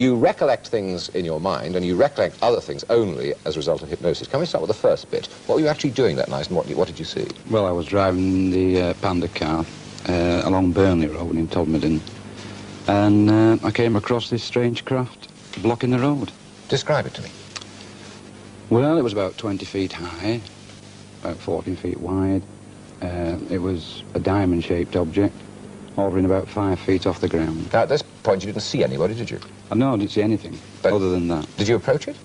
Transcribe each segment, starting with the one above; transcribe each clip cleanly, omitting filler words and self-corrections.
You recollect things in your mind, and you recollect other things only as a result of hypnosis. Can we start with the first bit? What were you actually doing that night, and what did you see? Well, I was driving the Panda car along Burnley Road in Todmorden, and I came across this strange craft blocking the road. Describe it to me. Well, it was about 20 feet high, about 14 feet wide. It was a diamond-shaped object, hovering about 5 feet off the ground. Now, at this point, you didn't see anybody, did you? No, I didn't see anything other than that. Did you approach it?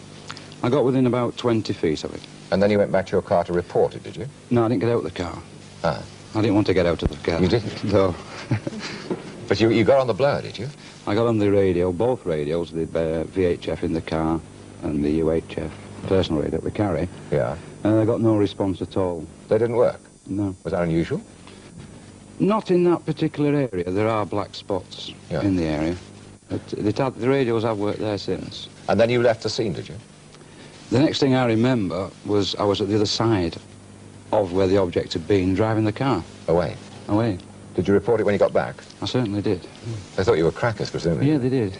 I got within about 20 feet of it. And then you went back to your car to report it, did you? No, I didn't get out of the car. Ah. I didn't want to get out of the car. You didn't? No. But you got on the blur, did you? I got on the radio, both radios, the VHF in the car and the UHF, personal radio that we carry. Yeah. And I got no response at all. They didn't work? No. Was that unusual? Not in that particular area. There are black spots in the area. But the radios have worked there since. And then you left the scene, did you? The next thing I remember was I was at the other side of where the object had been, driving the car. Away? Away. Did you report it when you got back? I certainly did. They thought you were crackers, presumably. Yeah, they did.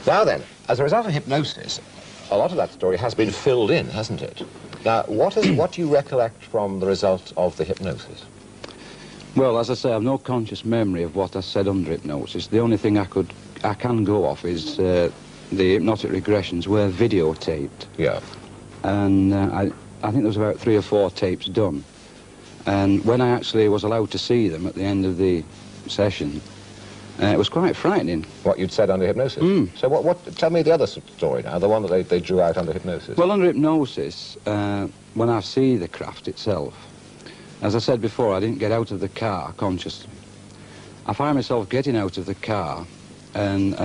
Now then, as a result of hypnosis, a lot of that story has been filled in, hasn't it? Now, what do you recollect from the result of the hypnosis? Well, as I say, I have no conscious memory of what I said under hypnosis. The only thing I can go off is the hypnotic regressions were videotaped. Yeah. And I think there was about 3 or 4 tapes done. And when I actually was allowed to see them at the end of the session, it was quite frightening. What you'd said under hypnosis? Mm. So tell me the other story now, the one that they drew out under hypnosis. Well, under hypnosis, when I see the craft itself, as I said before, I didn't get out of the car consciously. I find myself getting out of the car, and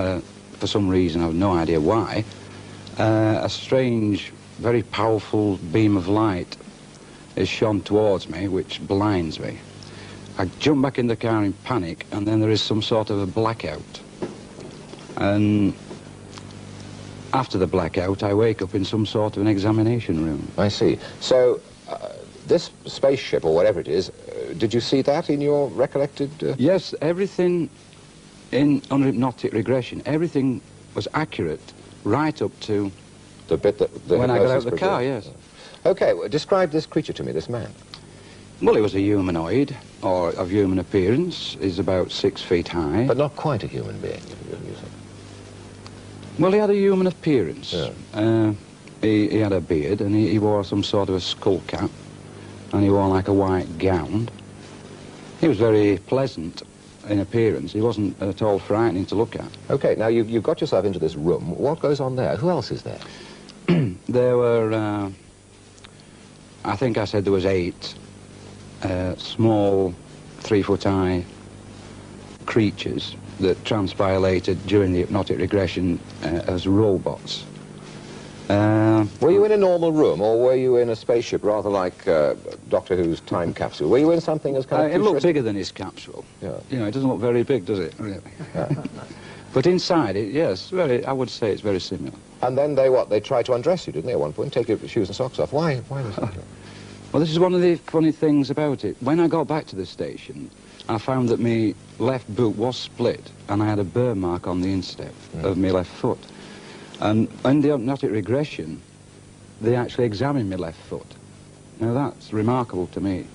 for some reason, I have no idea why, a strange, very powerful beam of light is shone towards me, which blinds me. I jump back in the car in panic, and then there is some sort of a blackout. And after the blackout, I wake up in some sort of an examination room. I see. So, this spaceship, or whatever it is, did you see that in your recollected... Yes, everything under hypnotic regression, everything was accurate right up to... The bit that... when I got out of the car, yes. Okay, well, describe this creature to me, this man. Well, he was a humanoid, or of human appearance. He's about 6 feet high. But not quite a human being, you say. Well, he had a human appearance. Yeah. He had a beard, and he wore some sort of a skull cap, and he wore like a white gown. He was very pleasant in appearance. He wasn't at all frightening to look at. Okay, now you've got yourself into this room. What goes on there? Who else is there? There were, I think I said there was 8 small 3-foot-high creatures that transpilated during the hypnotic regression as robots. Were you in a normal room, or were you in a spaceship, rather like Doctor Who's time capsule? Were you in something as kind of... It looked bigger than his capsule. Yeah. You know, it doesn't look very big, does it, really? Yeah. But inside it, yes, I would say it's very similar. And then they tried to undress you, didn't they, at one point? Take your shoes and socks off. Why was that? Well, this is one of the funny things about it. When I got back to the station, I found that my left boot was split, and I had a burn mark on the instep of my left foot. And in the hypnotic regression, they actually examined my left foot. Now, that's remarkable to me,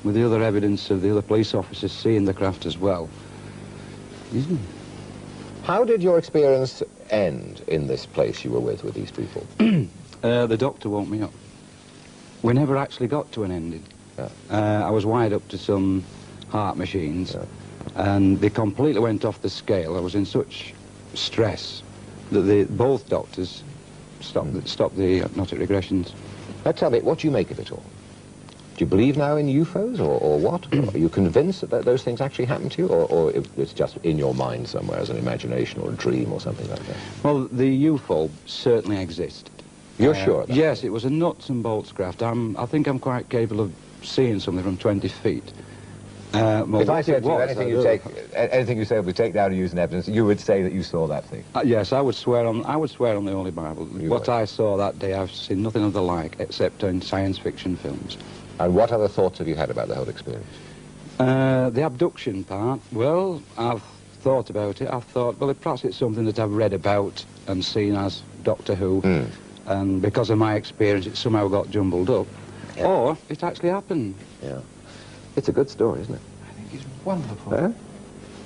with the other evidence of the other police officers seeing the craft as well. Isn't it? How did your experience end in this place you were with these people? The doctor woke me up. We never actually got to an ending. Yeah. I was wired up to some heart machines, and they completely went off the scale. I was in such stress that both doctors stopped the hypnotic regressions. Now tell me, what do you make of it all? Do you believe now in UFOs, or what? Are you convinced that those things actually happen to you, or it's just in your mind somewhere as an imagination or a dream or something like that? Well, the UFO certainly existed. You're sure of that? Yes, it was a nuts and bolts craft. I think I'm quite capable of seeing something from 20 feet. Well, if I said to you anything you say we take down and use in evidence, you would say that you saw that thing? Yes, I would swear on the Holy Bible. What I saw that day, I've seen nothing of the like except in science fiction films. And what other thoughts have you had about the whole experience? The abduction part, well, I've thought about it, I've thought, well, perhaps it's something that I've read about and seen as Doctor Who, and because of my experience, it somehow got jumbled up. Yeah. Or it actually happened. Yeah. It's a good story, isn't it? I think it's wonderful. Yeah?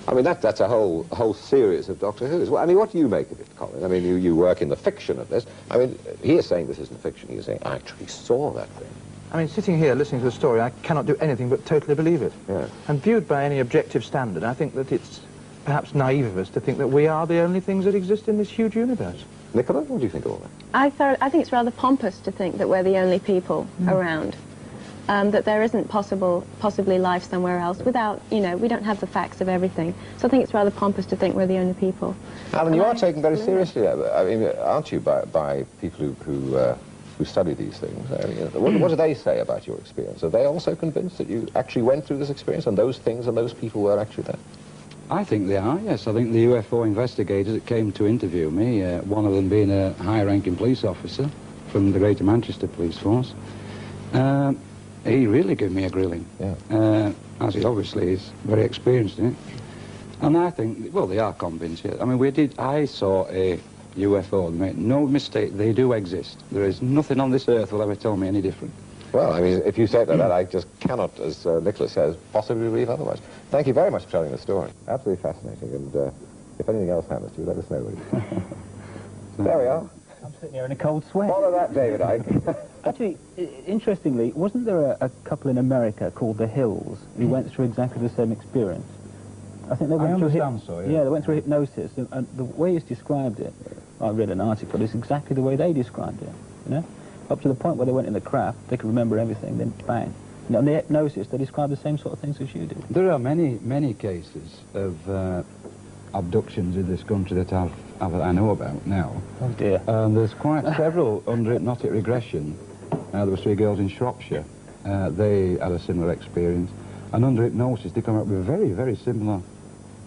I mean, that's a whole series of Doctor Who's. Well, I mean, what do you make of it, Colin? I mean, you work in the fiction of this. I mean, he is saying this isn't fiction. He's saying, I actually saw that thing. I mean, sitting here listening to the story, I cannot do anything but totally believe it. Yeah. And viewed by any objective standard, I think that it's perhaps naive of us to think that we are the only things that exist in this huge universe. Nicola, what do you think of all that? I think it's rather pompous to think that we're the only people around. That there isn't possibly life somewhere else without, you know, we don't have the facts of everything. So I think it's rather pompous to think we're the only people. Alan, you are taken very seriously, I mean, aren't you, by people who study these things? I mean, what do they say about your experience? Are they also convinced that you actually went through this experience and those things and those people were actually there? I think they are, yes. I think the UFO investigators that came to interview me, one of them being a high-ranking police officer from the Greater Manchester Police Force, he really gave me a grilling, as he obviously is very experienced in it. And I think, well, they are convinced, yeah. I mean, I saw a UFO, make no mistake, they do exist. There is nothing on this earth will ever tell me any different. Well, I mean, if you say it like that, I just cannot, as Nicholas says, possibly believe otherwise. Thank you very much for telling the story. Absolutely fascinating, and if anything else happens to you, let us know, will you? There we are. I'm sitting here in a cold sweat. Follow that, David Icke. Actually, interestingly, wasn't there a couple in America called the Hills who went through exactly the same experience? I think they went through yeah. They went through hypnosis, and the way it's described it, I read an article, it's exactly the way they described it, you know? Up to the point where they went in the craft, they could remember everything, then bang. And on the hypnosis, they described the same sort of things as you did. There are many cases of abductions in this country that I know about now. Oh dear. And there's quite several under hypnotic regression. There were 3 girls in Shropshire. They had a similar experience. And under hypnosis, they come up with very similar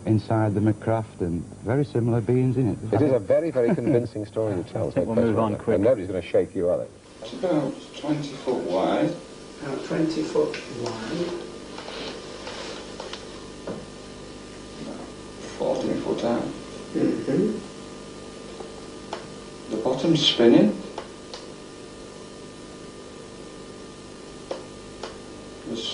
inside the craft and very similar beings in it. It is a very convincing story you tell. I think we'll move on quick. And nobody's going to shake you, are they? It's about 20 foot wide. About 20 foot wide. About 14 foot out. Mm-hmm. The bottom's spinning. There's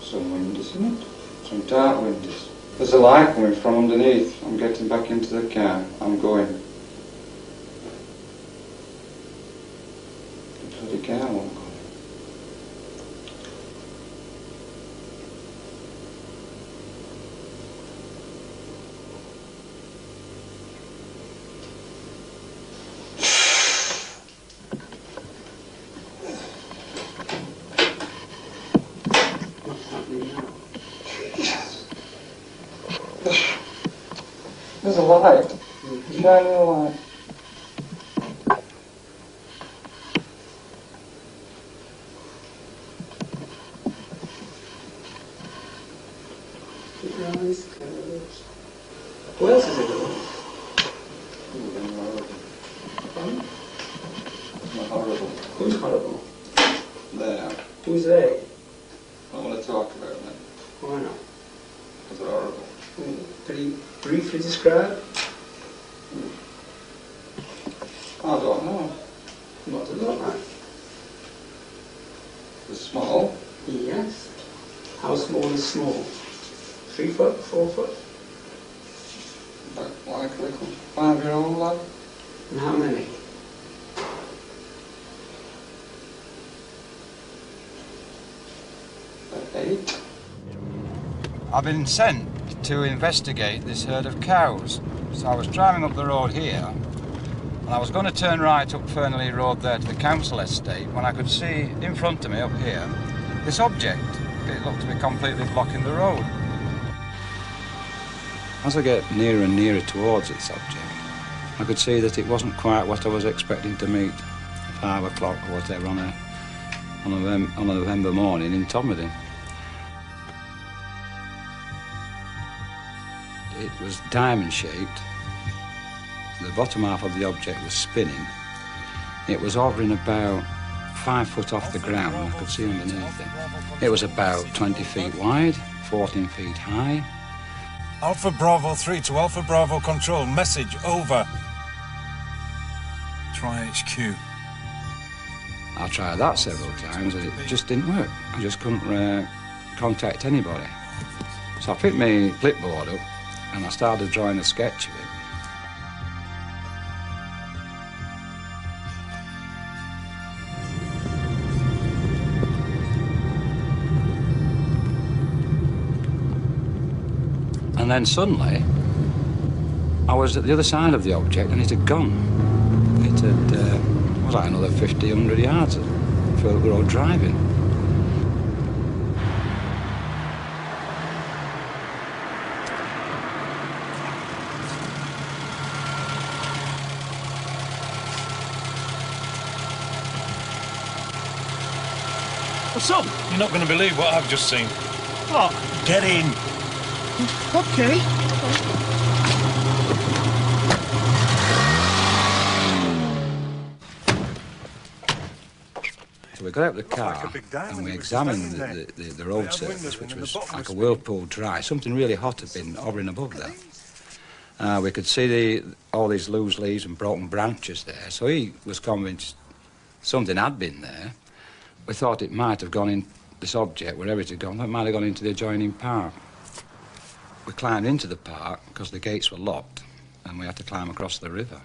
some windows in it. Some dark windows. There's a light coming from underneath. I'm getting back into the car. I'm going. The bloody car won't go. There's a light. Shining a light. Where else is it going? Horrible. Who's horrible? There. Who's they? I don't want to talk about that. Why not? Because they're horrible. Could you briefly describe? I don't know. What does it look like? They're small. Yes. How small is small? 3 foot? 4 foot? But like a little 5-year-old lad. And how many? About 8. I've been sent to investigate this herd of cows. So I was driving up the road here, and I was going to turn right up Fernley Road there to the council estate when I could see in front of me up here this object. It looked to be completely blocking the road. As I get nearer and nearer towards this object, I could see that it wasn't quite what I was expecting to meet at 5 o'clock or whatever on a November morning in Todmorden. It was diamond-shaped. The bottom half of the object was spinning. It was hovering about 5 foot off the ground, and I could see underneath it. It was about 20 feet wide, 14 feet high. Alpha Bravo 3 to Alpha Bravo Control. Message over. Try HQ. I tried that several times and it just didn't work. I just couldn't contact anybody. So I picked my clipboard up and I started drawing a sketch of it. And then suddenly, I was at the other side of the object and it had gone. It had, was like another 50, 100 yards for the road driving. What's up? You're not going to believe what I've just seen. What? Get in. Okay. So we got out of the car and we examined the road surface, which was like a whirlpool dry. Something really hot had been hovering above there. We could see all these loose leaves and broken branches there, so he was convinced something had been there. We thought it might have gone in, this object, wherever it had gone, it might have gone into the adjoining park. We climbed into the park because the gates were locked and we had to climb across the river.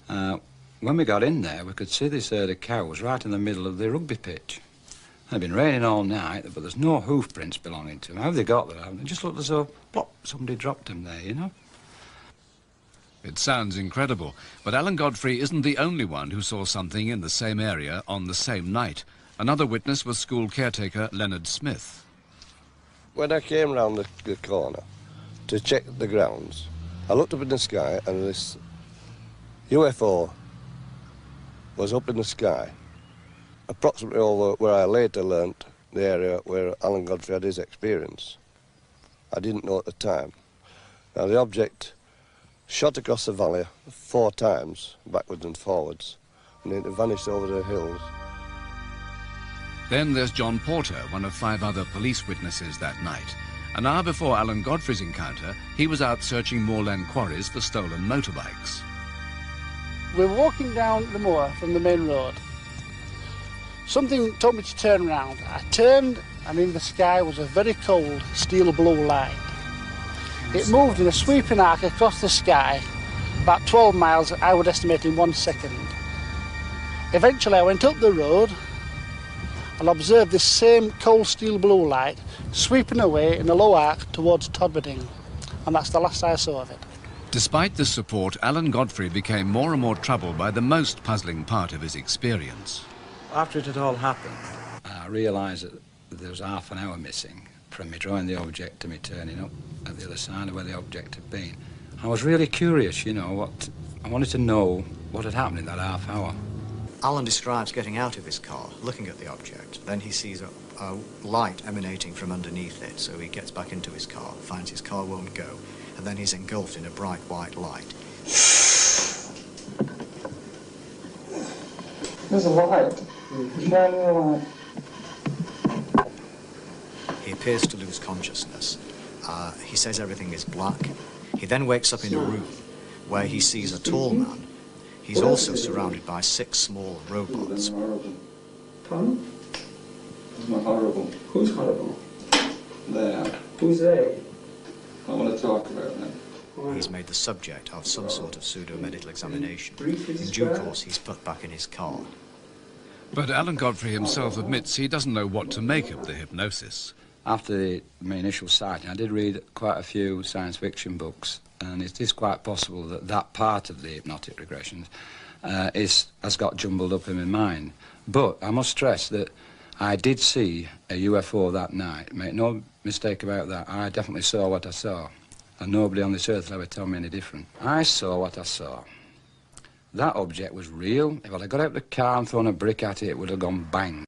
When we got in there, we could see this herd of cows right in the middle of the rugby pitch. It had been raining all night, but there's no hoof prints belonging to them. How they got there, it just looked as though, plop, somebody dropped them there, you know? It sounds incredible, but Alan Godfrey isn't the only one who saw something in the same area on the same night. Another witness was school caretaker Leonard Smith. When I came round the corner to check the grounds, I looked up in the sky and this UFO was up in the sky, approximately over where I later learnt the area where Alan Godfrey had his experience. I didn't know at the time. Now the object shot across the valley 4 times, backwards and forwards, and it vanished over the hills. Then there's John Porter, one of 5 other police witnesses that night. An hour before Alan Godfrey's encounter, he was out searching moorland quarries for stolen motorbikes. We were walking down the moor from the main road. Something told me to turn round. I turned, and in the sky was a very cold steel blue line. It moved in a sweeping arc across the sky, about 12 miles, I would estimate, in 1 second. Eventually I went up the road and observed this same cold steel blue light sweeping away in a low arc towards Todmorden, and that's the last I saw of it. Despite this support, Alan Godfrey became more and more troubled by the most puzzling part of his experience. After it had all happened, I realised that there was half an hour missing from me drawing the object to me turning up at the other side of where the object had been. I was really curious, you know, I wanted to know what had happened in that half hour. Alan describes getting out of his car, looking at the object. Then he sees a light emanating from underneath it, so he gets back into his car, finds his car won't go, and then he's engulfed in a bright white light. There's a light. Shining a light. He appears to lose consciousness. He says everything is black. He then wakes up in a room where he sees a tall man. He's also surrounded by 6 small robots. Pardon? It's not horrible. Who's horrible? They are. Who's they? I want to talk about them. He's made the subject of some sort of pseudo-medical examination. In due course, he's put back in his car. But Alan Godfrey himself admits he doesn't know what to make of the hypnosis. After my initial sighting, I did read quite a few science fiction books, and it is quite possible that that part of the hypnotic regressions has got jumbled up in my mind. But I must stress that I did see a UFO that night. Make no mistake about that. I definitely saw what I saw, and nobody on this earth will ever tell me any different. I saw what I saw. That object was real. If I'd have got out of the car and thrown a brick at it, it would have gone bang.